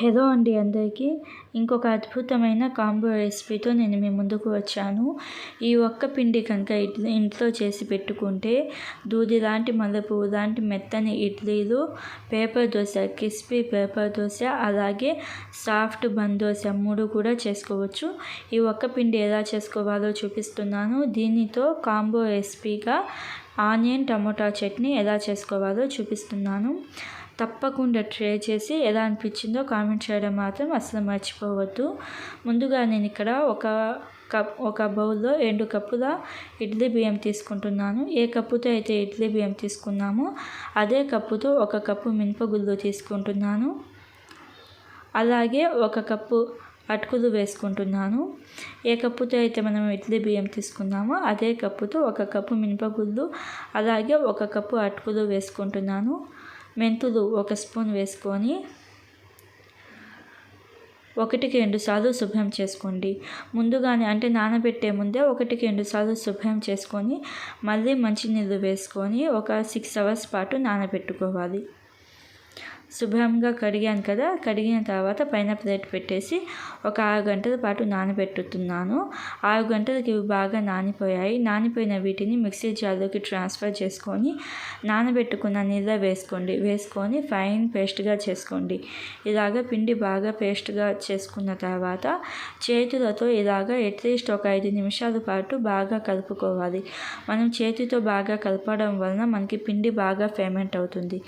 Hello అండి అందరికీ. ఇంకొక అద్భుతమైన కాంబో రెసిపీతో నేను మీ ముందుకు వచ్చాను. ఈ ఒక్క పిండి కనుక ఇంట్లో చేసి పెట్టుకుంటే దూది లాంటి మల్లెపువ్వు లాంటి మెత్తని ఇడ్లీలు, paper dosa, crispy paper dosa, అలాగే సాఫ్ట్ బన్ దోశ 3 కూడా చేసుకోవచ్చు. ఈ ఒక్క పిండి ఎలా చేసుకోవాలో చూపిస్తున్నాను. దీనితో కాంబో రెసిపీగా ఆనియన్ టమోటా చట్నీ ఎలా చేసుకోవాలో చూపిస్తున్నాను. తప్పకుండా ట్రై చేసి ఎలా అనిపించిందో కామెంట్ చేయడం మాత్రం అసలు మర్చిపోవద్దు. ముందుగా నేను ఇక్కడ ఒక బౌల్లో 2 కప్పుల ఇడ్లీ బియ్యం తీసుకుంటున్నాను. ఏ కప్పుతో అయితే ఇడ్లీ బియ్యం తీసుకున్నామో అదే కప్పుతో 1 కప్పు మినపగుళ్ళు తీసుకుంటున్నాను. అలాగే 1 కప్పు అటుకులు వేసుకుంటున్నాను. ఏ కప్పుతో అయితే మనం ఇడ్లీ బియ్యం తీసుకున్నామో అదే కప్పుతో 1 కప్పు మినపగుళ్ళు, అలాగే 1 కప్పు అటుకులు వేసుకుంటున్నాను. మెంతులు 1 స్పూన్ వేసుకొని 1కి 2 సార్లు శుభ్రం చేసుకోండి. ముందుగానే అంటే నానబెట్టే ముందే 1కి 2 సార్లు శుభ్రం చేసుకొని మళ్ళీ మంచినీళ్ళు వేసుకొని ఒక 6 అవర్స్ పాటు నానబెట్టుకోవాలి. శుభ్రంగా కడిగాను కదా, కడిగిన తర్వాత పైన ప్లేట్ పెట్టేసి ఒక 6 గంటల పాటు నానబెట్టుతున్నాను. 6 గంటలకి బాగా నానిపోయాయి. నానిపోయిన వీటిని మిక్సీ జార్లోకి ట్రాన్స్ఫర్ చేసుకొని నానబెట్టుకున్న నీళ్ళ వేసుకొని ఫైన్ పేస్ట్గా చేసుకోండి. ఇలాగ పిండి బాగా పేస్ట్గా చేసుకున్న తర్వాత చేతులతో ఇలాగ అట్లీస్ట్ ఒక 5 నిమిషాల పాటు బాగా కలుపుకోవాలి. మనం చేతితో బాగా కలపడం వలన మనకి పిండి బాగా ఫెర్మెంట్ అవుతుంది.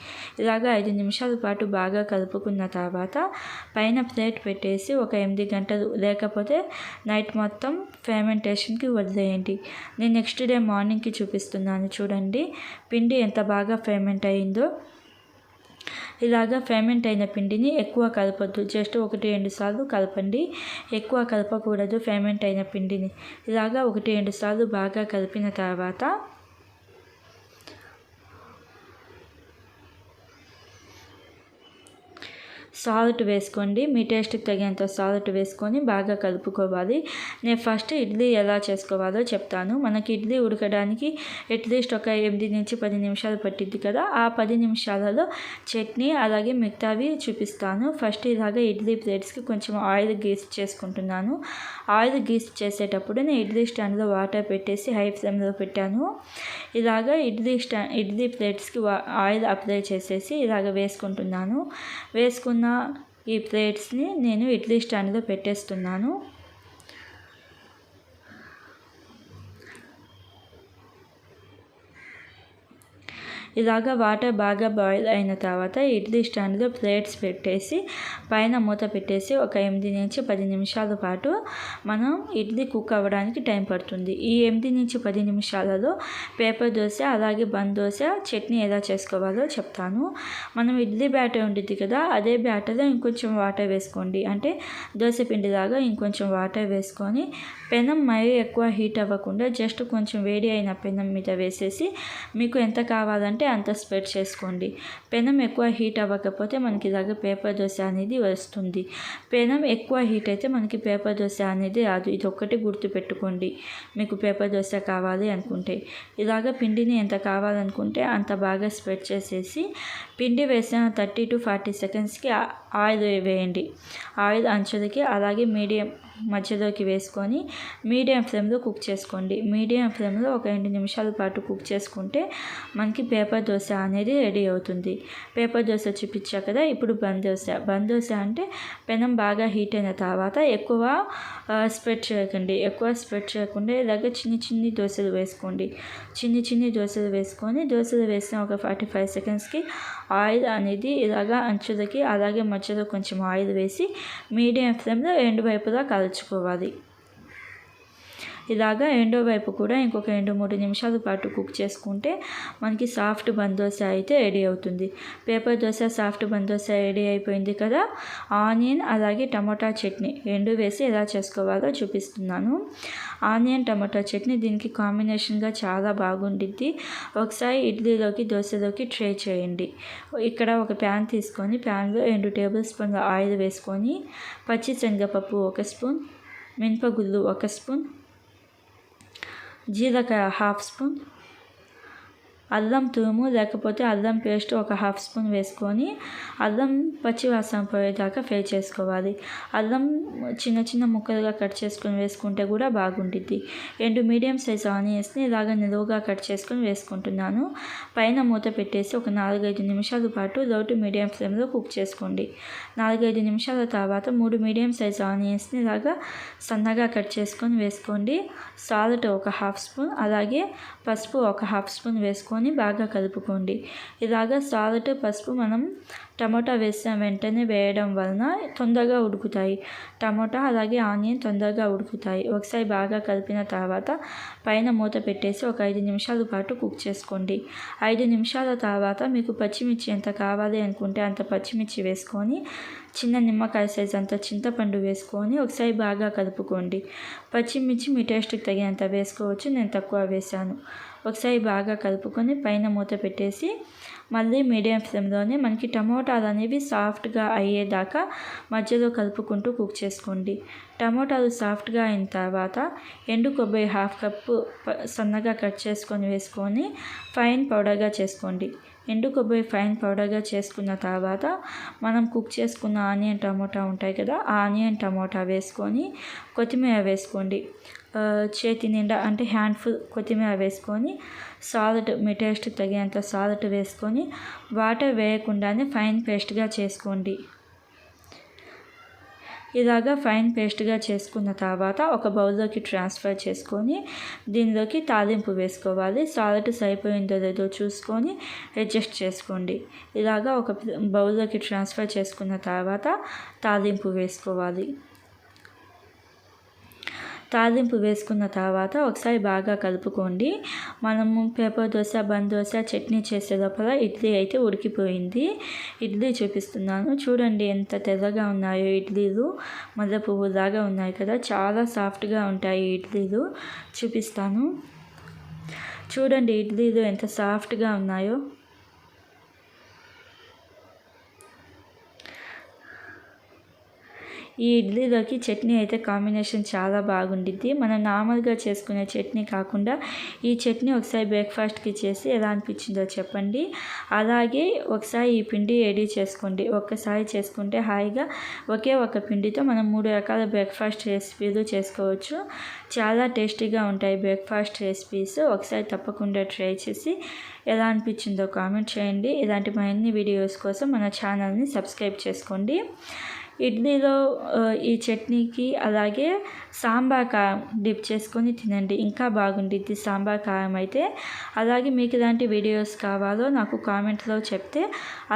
ఇలాగ 5 నిమిషాల పాటు బాగా కలుపుకున్న తర్వాత పైన ప్లేట్ పెట్టేసి ఒక 8 గంటలు లేకపోతే నైట్ మొత్తం ఫెర్మెంటేషన్కి వదిలేయండి. నేను నెక్స్ట్ డే మార్నింగ్కి చూపిస్తున్నాను. చూడండి పిండి ఎంత బాగా ఫెర్మెంట్ అయిందో. ఇలాగా ఫెర్మెంట్ అయిన పిండిని ఎక్కువ కలపొద్దు, జస్ట్ 1-2 సార్లు కలపండి. ఎక్కువ కలపకూడదు ఫెర్మెంట్ అయిన పిండిని. ఇలాగా 1-2 సార్లు బాగా కలిపిన తర్వాత సాల్ట్ వేసుకోండి. మీ టేస్ట్కి తగినంత సాల్ట్ వేసుకొని బాగా కలుపుకోవాలి. నేను ఫస్ట్ ఇడ్లీ ఎలా చేసుకోవాలో చెప్తాను. మనకి ఇడ్లీ ఉడకడానికి అట్లీస్ట్ ఒక 8-10 నిమిషాలు పట్టిద్ది కదా. ఆ 10 నిమిషాలలో చట్నీ అలాగే మిగతావి చూపిస్తాను. ఫస్ట్ ఇలాగ ఇడ్లీ ప్లేట్స్కి కొంచెం ఆయిల్ గీస్ చేసుకుంటున్నాను. ఆయిల్ గీస్ చేసేటప్పుడు నేను ఇడ్లీ స్టాండ్లో వాటర్ పెట్టేసి హై ఫ్లేమ్లో పెట్టాను. ఇలాగ ఇడ్లీ ప్లేట్స్కి ఆయిల్ అప్లై చేసేసి ఇలాగ వేసుకుంటున్నాను. వేసుకున్న ఈ ప్లేట్స్ని నేను ఇడ్లీ స్టాండ్లో పెట్టేస్తున్నాను. ఇలాగా వాటర్ బాగా బాయిల్ అయిన తర్వాత ఇడ్లీ స్టాండ్లో ప్లేట్స్ పెట్టేసి పైన మూత పెట్టేసి ఒక 8-10 నిమిషాల పాటు మనం ఇడ్లీ కుక్ అవ్వడానికి టైం పడుతుంది. ఈ 8-10 నిమిషాలలో పేపర్ దోశ అలాగే బన్ దోశ చట్నీ ఎలా చేసుకోవాలో చెప్తాను. మనం ఇడ్లీ బ్యాటర్ ఉంటుంది కదా, అదే బ్యాటర్లో ఇంకొంచెం వాటర్ వేసుకోండి. అంటే దోశ పిండిలాగా ఇంకొంచెం వాటర్ వేసుకొని పెనం మరీ ఎక్కువ హీట్ అవ్వకుండా జస్ట్ కొంచెం వేడి అయిన పెనం మీద వేసేసి మీకు ఎంత కావాలంటే అంత స్ప్రెడ్ చేసుకోండి. పెనం ఎక్కువ హీట్ అవ్వకపోతే మనకి ఇలాగ పేపర్ దోశ అనేది వస్తుంది. పెనం ఎక్కువ హీట్ అయితే మనకి పేపర్ దోశ అనేది రాదు. ఇది ఒక్కటి గుర్తుపెట్టుకోండి మీకు పేపర్ దోశ కావాలి అనుకుంటే. ఇలాగ పిండిని ఎంత కావాలనుకుంటే అంత బాగా స్ప్రెడ్ చేసేసి పిండి వేసిన 30-40 సెకండ్స్కి ఆయిల్ వేయండి. ఆయిల్ అంచులకి అలాగే మీడియం మధ్యలోకి వేసుకొని మీడియం ఫ్లేమ్లో కుక్ చేసుకోండి. మీడియం ఫ్లేమ్లో ఒక 2 నిమిషాల పాటు కుక్ చేసుకుంటే మనకి పేపర్ దోశ అనేది రెడీ అవుతుంది. పేపర్ దోశ చూపించా కదా. ఇప్పుడు బన్ దోశ అంటే పెనం బాగా హీట్ అయిన తర్వాత ఎక్కువ స్ప్రెడ్ చేయకండి. ఎక్కువ స్ప్రెడ్ చేయకుండా ఇలాగ చిన్ని దోశలు వేసుకోండి. చిన్ని దోశలు వేసుకొని దోశలు వేసిన ఒక 45 సెకండ్స్కి ఆయిల్ అనేది ఇలాగ అంచులకి అలాగే మధ్యలో కొంచెం ఆయిల్ వేసి మీడియం ఫ్లేమ్లో 2 వైపులా కాల్చుకోవాలి. ఇలాగా రెండో వైపు కూడా ఇంకొక 2-3 నిమిషాల పాటు కుక్ చేసుకుంటే మనకి సాఫ్ట్ బన్ దోశ అయితే రెడీ అవుతుంది. Paper dosa, soft bun dosa ready అయిపోయింది కదా. ఆనియన్ అలాగే టమోటా చట్నీ 2 వేసి ఎలా చేసుకోవాలో చూపిస్తున్నాను. ఆనియన్ టమోటా చట్నీ దీనికి కాంబినేషన్గా చాలా బాగుండిద్ది. ఒకసారి ఇడ్లీలోకి దోశలోకి ట్రై చేయండి. ఇక్కడ ఒక ప్యాన్ తీసుకొని ప్యాన్లో 2 టేబుల్ స్పూన్ల ఆయిల్ వేసుకొని పచ్చి శనగపప్పు 1 స్పూన్, మినపగుళ్ళు 1 స్పూన్, జీలకర్ర 1/2 స్పూన్, అల్లం తురుము లేకపోతే అల్లం పేస్ట్ ఒక హాఫ్ స్పూన్ వేసుకొని అల్లం పచ్చి వాసన పోయేదాకా ఫ్రై చేసుకోవాలి. అల్లం చిన్న చిన్న ముక్కలుగా కట్ చేసుకొని వేసుకుంటే కూడా బాగుంటుంది. 2 మీడియం సైజ్ ఆనియన్స్ని ఇలాగ నిలువుగా కట్ చేసుకొని వేసుకుంటున్నాను. పైన మూత పెట్టేసి ఒక 4-5 నిమిషాల పాటు లో టు మీడియం ఫ్లేమ్లో కుక్ చేసుకోండి. 4-5 నిమిషాల తర్వాత 3 మీడియం సైజ్ ఆనియన్స్ని ఇలాగా సన్నగా కట్ చేసుకొని వేసుకోండి. సాల్ట్ ఒక హాఫ్ స్పూన్ అలాగే పసుపు ఒక హాఫ్ స్పూన్ వేసుకొని బాగా కలుపుకోండి. ఇలాగ సాల్ట్ పసుపు మనం టమోటా వేసిన వెంటనే వేయడం వలన తొందరగా ఉడుకుతాయి. టమోటా అలాగే ఆనియన్ తొందరగా ఉడుకుతాయి. ఒకసారి బాగా కలిపిన తర్వాత పైన మూత పెట్టేసి ఒక 5 నిమిషాల పాటు కుక్ చేసుకోండి. 5 నిమిషాల తర్వాత మీకు పచ్చిమిర్చి ఎంత కావాలి అనుకుంటే అంత పచ్చిమిర్చి వేసుకొని చిన్న నిమ్మకాయ సైజ్ అంత చింతపండు వేసుకొని ఒకసారి బాగా కలుపుకోండి. పచ్చిమిర్చి మీ టేస్ట్కి తగినంత వేసుకోవచ్చు, నేను తక్కువ వేసాను. ఒకసారి బాగా కలుపుకొని పైన మూత పెట్టేసి మళ్ళీ మీడియం ఫ్లేమ్లోనే మనకి టమోటాలు అనేవి సాఫ్ట్గా అయ్యేదాకా మధ్యలో కలుపుకుంటూ కుక్ చేసుకోండి. టమోటాలు సాఫ్ట్గా అయిన తర్వాత ఎండు కొబ్బరి హాఫ్ కప్పు సన్నగా కట్ చేసుకొని వేసుకొని ఫైన్ పౌడర్గా చేసుకోండి. ఎండు కొబ్బరి ఫైన్ పౌడర్గా చేసుకున్న తర్వాత మనం కుక్ చేసుకున్న ఆనియన్ టమోటా ఉంటాయి కదా, ఆ ఆనియన్ టమోటా వేసుకొని కొత్తిమీర వేసుకోండి. చేతి నిండా అంటే హ్యాండ్ఫుల్ కొత్తిమీర వేసుకొని సాల్ట్ మీ టేస్ట్కి తగినంత సాల్ట్ వేసుకొని వాటర్ వేయకుండానే ఫైన్ పేస్ట్గా చేసుకోండి. ఇలాగా ఫైన్ పేస్ట్గా చేసుకున్న తర్వాత ఒక బౌల్లోకి ట్రాన్స్ఫర్ చేసుకొని దీనిలోకి తాలింపు వేసుకోవాలి. సాల్ట్ సరిపోయిందో లేదో చూసుకొని అడ్జస్ట్ చేసుకోండి. ఇలాగా ఒక బౌల్లోకి ట్రాన్స్ఫర్ చేసుకున్న తర్వాత తాలింపు వేసుకోవాలి. తాలింపు వేసుకున్న తర్వాత ఒకసారి బాగా కలుపుకోండి. మనము పేపర్ దోశ, బన్ దోశ, చట్నీ చేసే లోపల ఇడ్లీ అయితే ఉడికిపోయింది. ఇడ్లీ చూపిస్తున్నాను చూడండి, ఎంత తెల్లగా ఉన్నాయో ఇడ్లీలు. మల్లె పువ్వులాగా ఉన్నాయి కదా, చాలా సాఫ్ట్గా ఉంటాయి ఇడ్లీలు. చూపిస్తాను చూడండి, ఇడ్లీలు ఎంత సాఫ్ట్గా ఉన్నాయో. ఈ ఇడ్లీలోకి చట్నీ అయితే కాంబినేషన్ చాలా బాగుండిద్ది. మనం నార్మల్గా చేసుకునే చట్నీ కాకుండా ఈ చట్నీ ఒకసారి బ్రేక్ఫాస్ట్కి చేసి ఎలా అనిపించిందో చెప్పండి. అలాగే ఒకసారి ఈ పిండి రెడీ చేసుకోండి. ఒక్కసారి చేసుకుంటే హాయిగా ఒకే ఒక పిండితో మనం 3 రకాల బ్రేక్ఫాస్ట్ రెసిపీలు చేసుకోవచ్చు. చాలా టేస్టీగా ఉంటాయి బ్రేక్ఫాస్ట్ రెసిపీస్. ఒకసారి తప్పకుండా ట్రై చేసి ఎలా అనిపించిందో కామెంట్ చేయండి. ఇలాంటి మరిన్ని వీడియోస్ కోసం మన ఛానల్ని సబ్స్క్రైబ్ చేసుకోండి. ఇడ్లీలో ఈ చట్నీకి అలాగే సాంబార్ కారం డిప్ చేసుకొని తినండి, ఇంకా బాగుండిద్ది సాంబార్ కారం అయితే. అలాగే మీకు ఎలాంటి వీడియోస్ కావాలో నాకు కామెంట్లో చెప్తే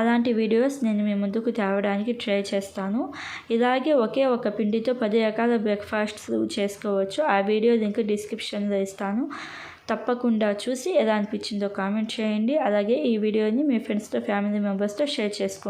అలాంటి వీడియోస్ నేను మీ ముందుకు తేవడానికి ట్రై చేస్తాను. ఇలాగే ఒకే ఒక పిండితో 10 రకాల బ్రేక్ఫాస్ట్స్ చేసుకోవచ్చు. ఆ వీడియో లింక్ డిస్క్రిప్షన్లో ఇస్తాను. తప్పకుండా చూసి ఎలా అనిపించిందో కామెంట్ చేయండి. అలాగే ఈ వీడియోని మీ ఫ్రెండ్స్తో, ఫ్యామిలీ మెంబర్స్తో షేర్ చేసుకోండి.